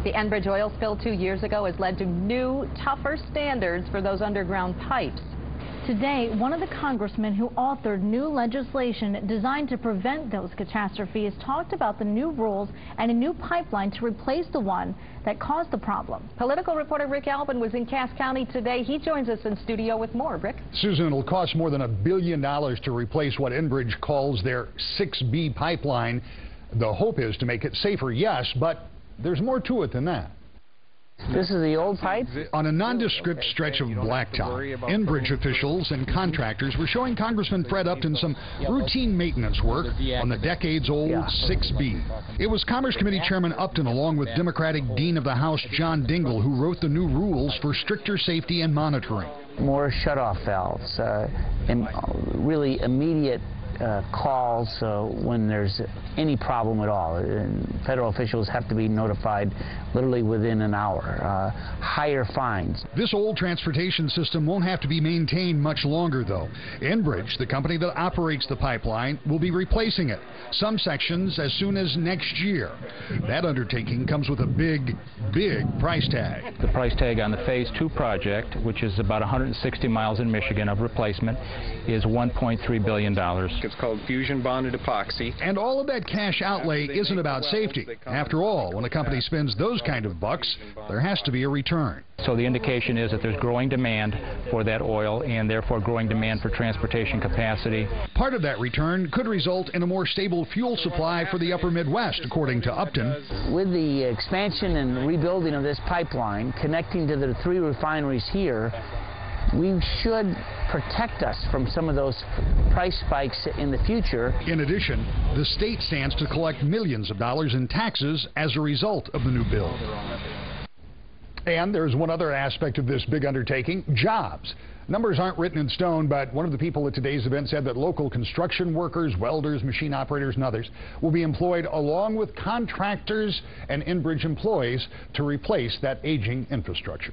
The Enbridge oil spill 2 years ago has led to new, tougher standards for those underground pipes. Today, one of the congressmen who authored new legislation designed to prevent those catastrophes talked about the new rules and a new pipeline to replace the one that caused the problem. Political reporter Rick Albin was in Cass County today. He joins us in studio with more. Rick? Susan, it'll cost more than $1 billion to replace what Enbridge calls their 6B pipeline. The hope is to make it safer, yes, but there's more to it than that. This is the old pipe? On a nondescript stretch of blacktop, Enbridge officials and contractors were showing Congressman Fred Upton some routine maintenance work on the decades-old 6B. It was Commerce Committee Chairman Upton, along with Democratic Dean of the House John Dingell, who wrote the new rules for stricter safety and monitoring. More shut-off valves, and really immediate calls when there's any problem at all. And federal officials have to be notified literally within an hour. Higher fines. This old transportation system won't have to be maintained much longer, though. Enbridge, the company that operates the pipeline, will be replacing it, some sections as soon as next year. That undertaking comes with a big price tag. The price tag on the Phase 2 project, which is about 160 miles in Michigan of replacement, is $1.3 billion. It's called fusion bonded epoxy. And all of that cash outlay isn't about safety. After all, when a company spends those kind of bucks, there has to be a return. So the indication is that there's growing demand for that oil and therefore growing demand for transportation capacity. Part of that return could result in a more stable fuel supply for the upper Midwest, according to Upton. With the expansion and rebuilding of this pipeline connecting to the 3 refineries here, we should protect us from some of those price spikes in the future. In addition, the state stands to collect millions of dollars in taxes as a result of the new bill. And there's one other aspect of this big undertaking: jobs. Numbers aren't written in stone, but one of the people at today's event said that local construction workers, welders, machine operators, and others will be employed along with contractors and Enbridge employees to replace that aging infrastructure.